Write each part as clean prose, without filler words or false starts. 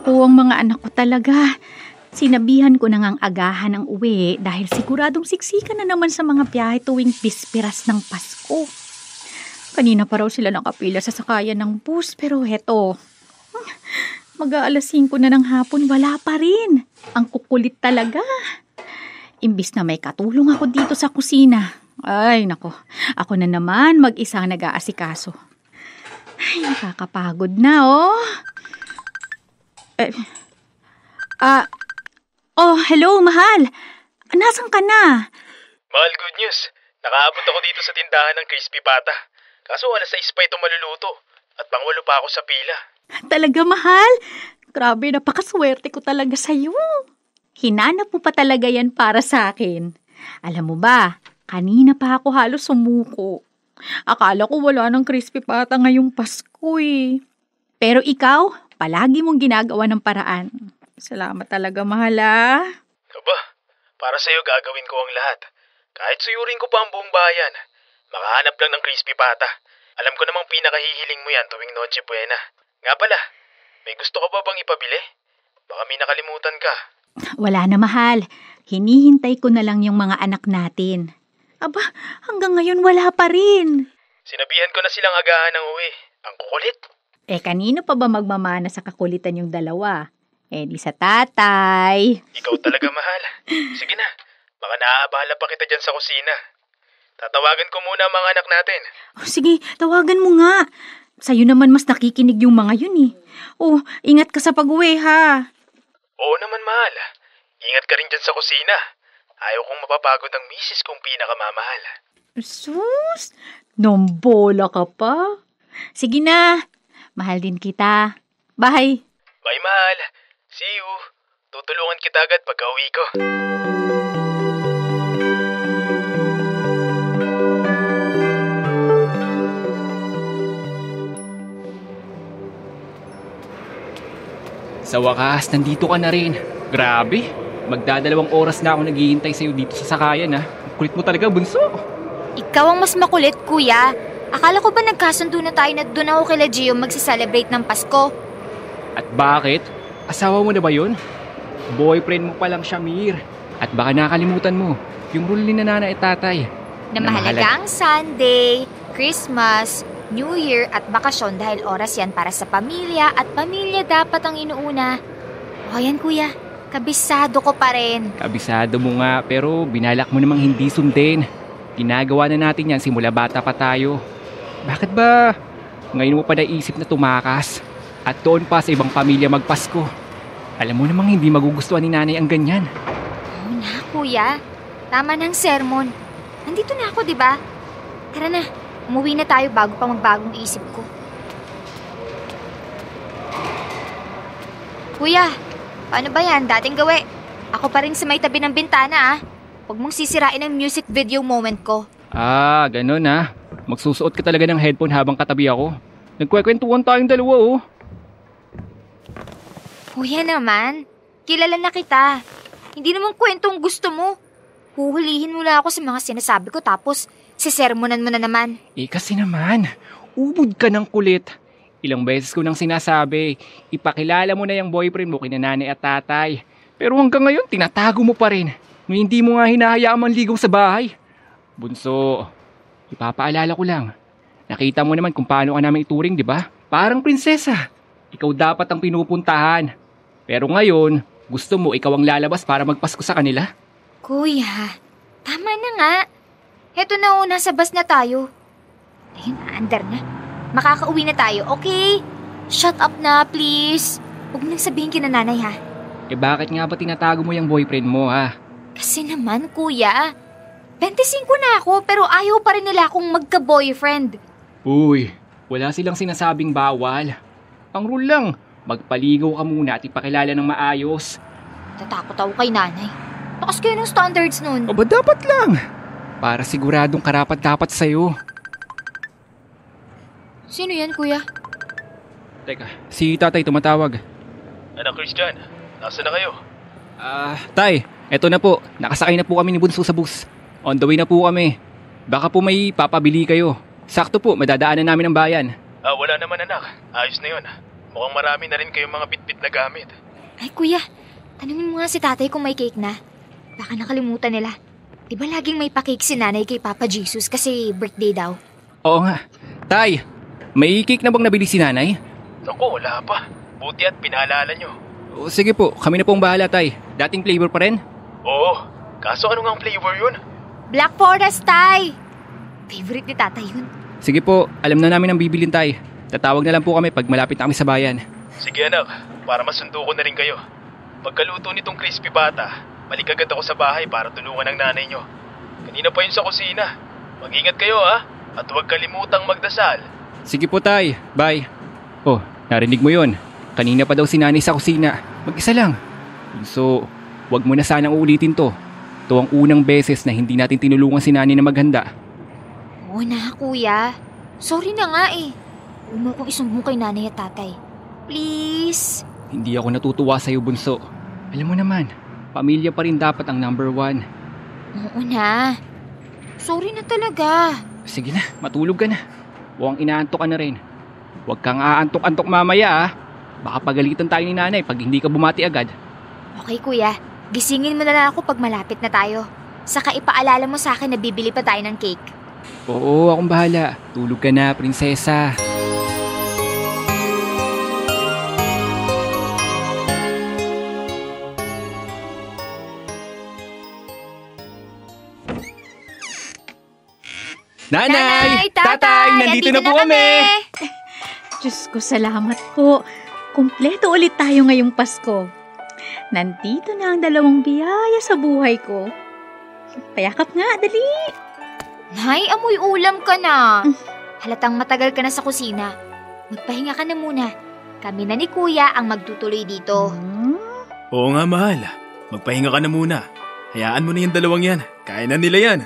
Naku, ang mga anak ko talaga. Sinabihan ko na ngang agahan ang uwi dahil siguradong siksikan na naman sa mga biyahe tuwing bisperas ng Pasko. Kanina pa raw sila nakapila sa sakayan ng bus pero heto, mag-aalas 5 na ng hapon, wala pa rin. Ang kukulit talaga. Imbis na may katulong ako dito sa kusina. Ay, nako, ako na naman mag-isang nag-aasikaso. Ay, nakakapagod na, oh. Hello, mahal. Nasaan ka na? Mahal, good news. Nakaabot ako dito sa tindahan ng crispy pata. Kaso alas 6 pa ito maluluto. At pangwalo pa ako sa pila. Talaga, mahal? Grabe, napakaswerte ko talaga sa'yo. Hinanap mo pa talaga yan para sa akin. Alam mo ba, kanina pa ako halos sumuko. Akala ko wala ng crispy pata ngayong Pasko eh. Pero ikaw, palagi mong ginagawa ng paraan. Salamat talaga, mahal ah. Aba, para sa'yo gagawin ko ang lahat. Kahit suyurin ko pa ang buong bayan. Makahanap lang ng crispy pata. Alam ko namang pinakahihiling mo yan tuwing Noche Buena. Nga pala, may gusto ka ba bang ipabili? Baka may nakalimutan ka. Wala na, mahal. Hinihintay ko na lang yung mga anak natin. Aba, hanggang ngayon wala pa rin. Sinabihan ko na silang agahan ng uwi. Ang kukulit. Kanino pa ba magmamana sa kakulitan yung dalawa? Di sa tatay. Ikaw talaga, mahal. Sige na, baka naaabala pa kita dyan sa kusina. Tatawagan ko muna ang mga anak natin. Sige, tawagan mo nga. Sa'yo naman mas nakikinig yung mga yun eh. Ingat ka sa pag-uwi ha. Oo naman, mahal. Ingat ka rin dyan sa kusina. Ayaw kong mapapagod ang misis kong pinakamamahal. Sus, nombola ka pa. Sige na, mahal din kita. Bye. Bye, mahal. See you. Tutulungan kita agad pagka-uwi ko. Sa wakas, nandito ka na rin. Grabe, magdadalawang oras na ako naghihintay sa'yo dito sa sakayan ha. Kulit mo talaga, bunso. Ikaw ang mas makulit, kuya. Akala ko ba nagkasundo na tayo na doon ako kila Gio magsi-celebrate ng Pasko? At bakit? Asawa mo na ba yun? Boyfriend mo palang siya, Mir. At baka nakalimutan mo, yung rule ni nanay at tatay. Na mahalaga ang Sunday, Christmas, New Year at bakasyon dahil oras yan para sa pamilya at pamilya dapat ang inuuna. O yan, kuya, kabisado ko pa rin. Kabisado mo nga, pero binalak mo namang hindi sundin. Ginagawa na natin yan simula bata pa tayo. Bakit ba ngayon mo pa naisip na tumakas? At doon pa sa ibang pamilya magpasko. Alam mo namang hindi magugustuhan ni nanay ang ganyan. Oo na, kuya. Tama ng sermon. Nandito na ako, di ba? Tara na, umuwi na tayo bago pa magbagong isip ko. Kuya, paano ba yan? Dating gawi. Ako pa rin sa may tabi ng bintana ah. Huwag mong sisirain ang music video moment ko. Ah, ganun ah. Magsusuot ka talaga ng headphone habang katabi ako. Nagkwekwentuhan tayong dalawa oh. Kuya naman, kilala na kita. Hindi naman kwentong gusto mo. Huhulihin mo lang ako sa mga sinasabi ko tapos sisermonan mo na naman. Kasi naman, ubod ka ng kulit. Ilang beses ko nang sinasabi, ipakilala mo na yung boyfriend mo kina nanay at tatay. Pero hanggang ngayon, tinatago mo pa rin. Nung hindi mo nga hinahayaang manligaw sa bahay. Bunso, ipapaalala ko lang. Nakita mo naman kung paano ka namin ituring, di ba? Parang prinsesa. Ikaw dapat ang pinupuntahan. Pero ngayon, gusto mo ikaw ang lalabas para magpasko sa kanila? Kuya, tama na nga. Heto na nasa bus na tayo. Ayun, andar na. Makakauwi na tayo, okay? Shut up na, please. Huwag nang sabihin kina nanay, ha? Bakit nga ba tinatago mo yung boyfriend mo, ha? Kasi naman, kuya. 25 na ako, pero ayaw pa rin nila akong magka-boyfriend. Uy, wala silang sinasabing bawal. Ang rule lang, magpaligaw ka muna at ipakilala ng maayos. Tatakot ako kay nanay. Takas kayo ng standards nun. Aba, dapat lang. Para siguradong karapat-dapat sa'yo. Sino yan, kuya? Teka, si tatay tumatawag. Anak Christian, nasa na kayo? Tay, eto na po. Nakasakay na po kami ni Bunso sa bus. On the way na po kami. Baka po may papabili kayo. Sakto po, madadaanan namin ang bayan. Wala naman anak. Ayos na yun. Mukhang marami na rin kayong mga bitbit na gamit. Ay kuya, tanungin mo nga si tatay kung may cake na. Baka nakalimutan nila. Di ba laging may pa-cake si nanay kay Papa Jesus kasi birthday daw? Oo nga. Tay, may cake na bang nabili si nanay? Naku, wala pa. Buti at pinaalala nyo. O, sige po, kami na pong bahala, tay. Dating flavor pa rin? Oo, kaso ano ngang flavor yun? Black Forest, tay! Favorite ni tatay yun. Sige po, alam na namin ang bibilin, tay. Tatawag na lang po kami pag malapit na kami sa bayan. Sige anak, para masundo ko na rin kayo. Pagkaluto nitong crispy pata, balik agad ako sa bahay para tulungan ang nanay nyo. Kanina pa yun sa kusina. Mag-ingat kayo ha, at huwag kalimutang magdasal. Sige po, tay. Bye. Oh, narinig mo yon. Kanina pa daw si nanay sa kusina. Mag-isa lang. So, wag mo na sanang uulitin to. Ito ang unang beses na hindi natin tinulungan si nanay na maghanda. Oo na, kuya. Sorry na nga eh. Huwag mo kong isumbong kay nanay at tatay. Please. Hindi ako natutuwa sa'yo, bunso. Alam mo naman, pamilya pa rin dapat ang number 1. Oo na. Sorry na talaga. Sige na, matulog ka na. Huwag inaantok ka na rin. Huwag kang aantok-antok mamaya ah. Baka pagalitan tayo ni nanay pag hindi ka bumati agad. Okay kuya, gisingin mo na lang ako pag malapit na tayo. Saka ipaalala mo sa akin na bibili pa tayo ng cake. Oo, akong bahala. Tulog ka na, prinsesa. Nanay! Tatay! Nandito na po kami! Diyos ko, salamat po. Kumpleto ulit tayo ngayong Pasko. Nandito na ang dalawang biyaya sa buhay ko. Payakap nga, dali. Nay, amoy ulam ka na. Halatang matagal ka na sa kusina. Magpahinga ka na muna. Kami na ni kuya ang magtutuloy dito. Oo nga mahal, magpahinga ka na muna. Hayaan mo na yung dalawang yan, kaya na nila yan.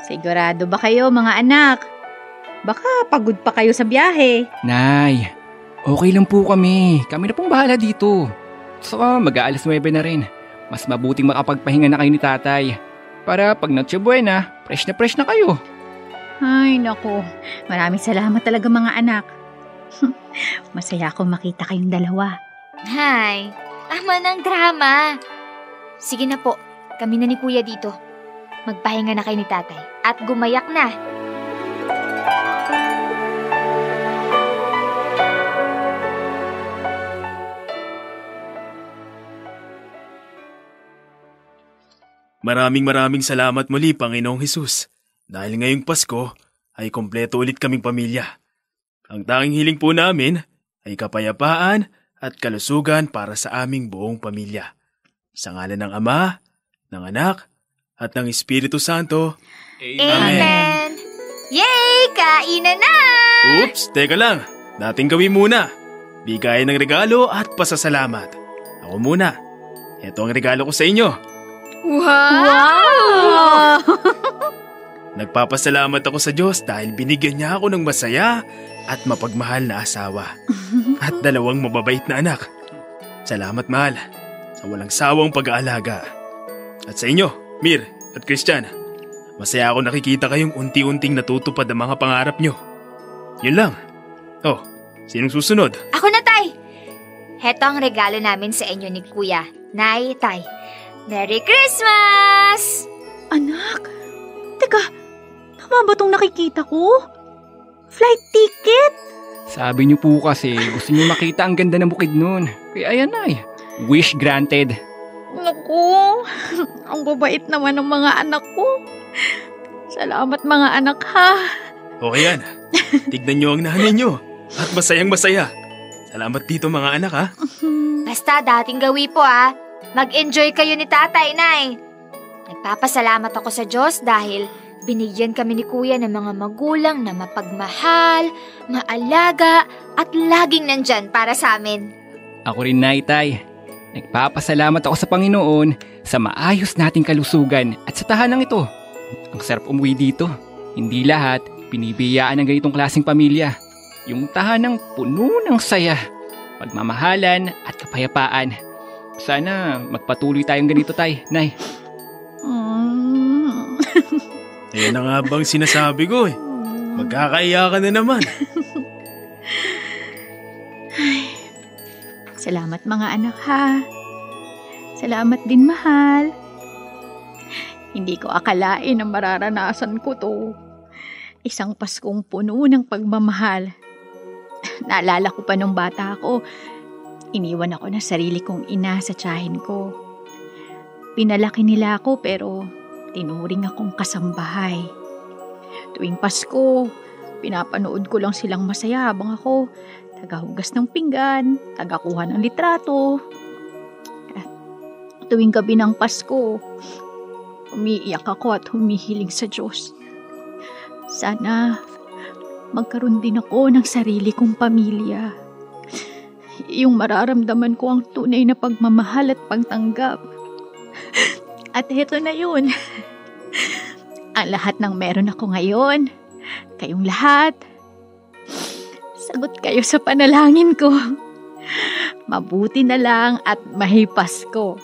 Sigurado ba kayo, mga anak? Baka pagod pa kayo sa biyahe. Nay, okay lang po kami. Kami na pong bahala dito. Saka mag-aalas 9 na rin. Mas mabuting makapagpahinga na kayo ni tatay. Para pag Noche Buena, fresh na kayo. Ay, naku. Maraming salamat talaga, mga anak. Masaya akong makita kayong dalawa. Hay, tama ng drama. Sige na po, kami na ni kuya dito. Magpahinga na kayo ni tatay at gumayak na. Maraming salamat muli, Panginoong Hesus. Dahil ngayong Pasko ay kompleto ulit kaming pamilya. Ang tanging hiling po namin ay kapayapaan at kalusugan para sa aming buong pamilya. Sa ngalan ng Ama, ng Anak, at ng Espiritu Santo. Amen! Yay! Kainan na! Oops, teka lang. Dating gawin muna. Bigayan ng regalo at pasasalamat. Ako muna. Ito ang regalo ko sa inyo. Wow! Nagpapasalamat ako sa Diyos dahil binigyan niya ako ng masaya at mapagmahal na asawa. At 2 mababait na anak. Salamat, mahal, sa walang sawang pag-aalaga. At sa inyo, Mir at Christian, masaya ako nakikita kayong unti-unting natutupad ang mga pangarap nyo. Yun lang. Oh, sinong susunod? Ako na, tay! Heto ang regalo namin sa inyo ni kuya, nay, tay. Merry Christmas! Anak, teka, tama ba itong nakikita ko? Flight ticket? Sabi niyo po kasi gusto niyo makita ang ganda ng bukid nun. Kaya ayan ay, wish granted. Naku, ang babait naman ng mga anak ko. Salamat, mga anak, ha? Okay yan. Tignan nyo ang nanay nyo. At masayang masaya. Salamat dito, mga anak, ha? Basta dating gawi po, ha. Mag-enjoy kayo ni tatay, nay. Nagpapasalamat ako sa Diyos dahil binigyan kami ni kuya ng mga magulang na mapagmahal, maalaga, at laging nandyan para sa amin. Ako rin, Tay. Nagpapasalamat ako sa Panginoon sa maayos nating kalusugan at sa tahanang ito. Ang sarap umuwi dito. Hindi lahat pinibiyaan ng ganitong klaseng pamilya. Yung tahanang puno ng saya, pagmamahalan at kapayapaan. Sana magpatuloy tayong ganito, Tay, Nay. Ayan na nga bang sinasabi ko eh. Magkakaiyakan na naman. Ay, Salamat mga anak ha. Salamat din mahal. Hindi ko akalain na mararanasan ko to. Isang Paskong puno ng pagmamahal. Naalala ko pa nung bata ako, iniwan ako ng sarili kong ina sa tiyahin ko. Pinalaki nila ako pero tinuring akong kasambahay. Tuwing Pasko, pinapanood ko lang silang masaya habang ako tagahugas ng pinggan, tagakuha ng litrato. Tuwing gabi ng Pasko, umiiyak ako at humihiling sa Diyos. Sana magkaroon din ako ng sarili kong pamilya. Yung mararamdaman ko ang tunay na pagmamahal at pagtanggap. At heto na yun. Ang lahat ng meron ako ngayon, kayong lahat, sagot kayo sa panalangin ko. Mabuti na lang at may Pasko.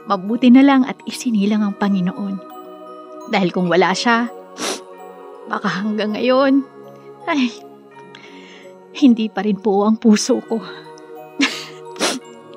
Mabuti na lang at isinilang ang Panginoon. Dahil kung wala siya, baka hanggang ngayon, ay, hindi pa rin po ang puso ko.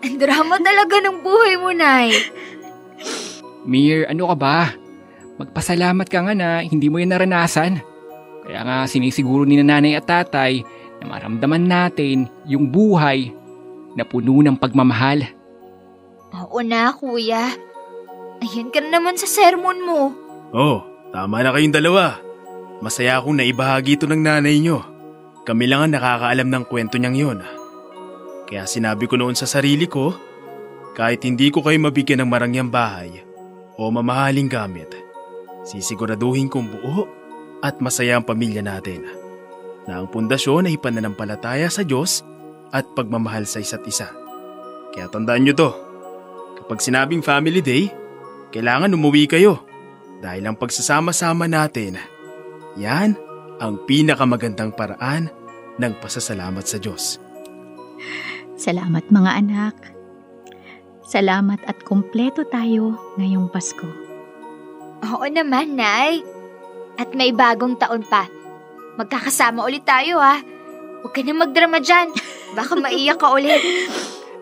Ang drama talaga ng buhay mo, Nay. Mir, ano ka ba? Magpasalamat ka nga na hindi mo yan naranasan. Kaya nga sinisiguro ni nanay at tatay na maramdaman natin yung buhay na puno ng pagmamahal. Oo na, kuya. Ayan ka na naman sa sermon mo. Oh, tama na kayong dalawa. Masaya akong naibahagi ito ng nanay nyo. Kami lang ang nakakaalam ng kwento niyang yun. Kaya sinabi ko noon sa sarili ko, kahit hindi ko kayo mabigyan ng marangyang bahay o mamahaling gamit, sisiguraduhin kong buo at masaya ang pamilya natin. Na ang pundasyon ay pananampalataya sa Diyos at pagmamahal sa isa't isa. Kaya tandaan nyo to, kapag sinabing Family Day, kailangan umuwi kayo dahil ang pagsasama-sama natin, yan ang pinakamagandang paraan ng pasasalamat sa Diyos. Salamat mga anak. Salamat at kumpleto tayo ngayong Pasko. Oo naman, Nay. At may bagong taon pa. Magkakasama ulit tayo, ha? Huwag ka na magdrama dyan. Baka maiyak ka ulit.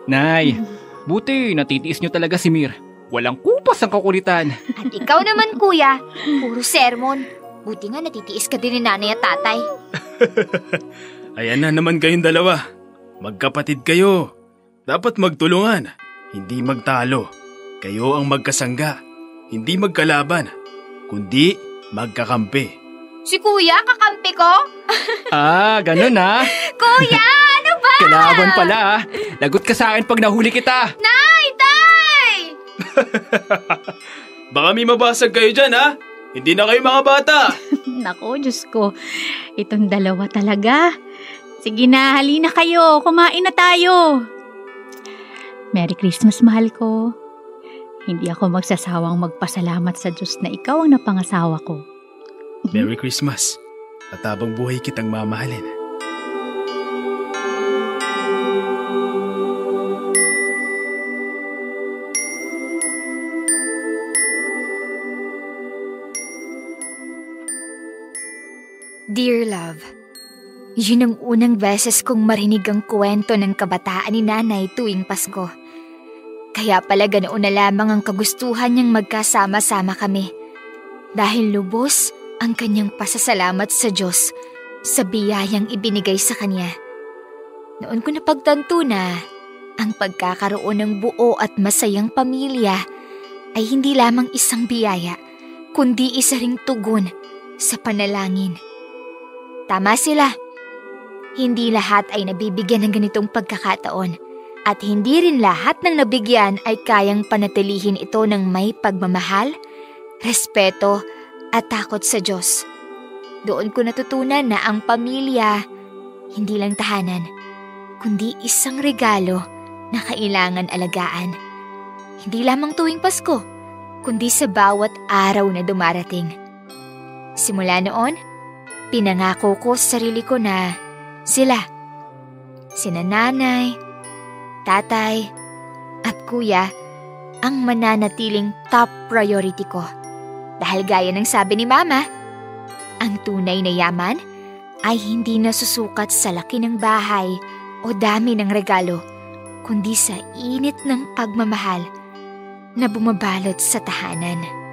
Nay, buti natitiis nyo talaga si Mir. Walang kupas ang kakulitan. At ikaw naman, kuya. Puro sermon. Buti nga natitiis ka din ni nanay at tatay. Ayan na naman kayong dalawa. Magkapatid kayo. Dapat magtulungan, hindi magtalo. Kayo ang magkasangga, hindi magkalaban, kundi magkakampi. Si kuya, kakampi ko? Ganun ha? Kuya, ano ba? Kalaban pala ha. Lagot ka sa akin pag nahuli kita. Nay, tay! Baka may mabasag kayo dyan ha? Hindi na kayo mga bata. Nako, Diyos ko. Itong dalawa talaga. Sige na, halina kayo. Kumain na tayo. Merry Christmas, mahal ko. Hindi ako magsasawang magpasalamat sa Diyos na ikaw ang napangasawa ko. Merry Christmas. At habang buhay kitang mamahalin. Dear love, yun ang unang beses kong marinig ang kwento ng kabataan ni nanay tuwing Pasko. Kaya pala ganoon na lamang ang kagustuhan niyang magkasama-sama kami. Dahil lubos ang kanyang pasasalamat sa Diyos sa biyayang ibinigay sa kanya. Noon ko napagtanto na ang pagkakaroon ng buo at masayang pamilya ay hindi lamang isang biyaya, kundi isa ring tugon sa panalangin. Tama sila. Hindi lahat ay nabibigyan ng ganitong pagkakataon at hindi rin lahat ng nabigyan ay kayang panatilihin ito ng may pagmamahal, respeto at takot sa Diyos. Doon ko natutunan na ang pamilya, hindi lang tahanan, kundi isang regalo na kailangan alagaan. Hindi lamang tuwing Pasko, kundi sa bawat araw na dumarating. Simula noon, pinangako ko sa sarili ko na sina nanay, tatay, at kuya ang mananatiling top priority ko. Dahil gaya ng sabi ni Mama, ang tunay na yaman ay hindi nasusukat sa laki ng bahay o dami ng regalo, kundi sa init ng pagmamahal na bumabalot sa tahanan.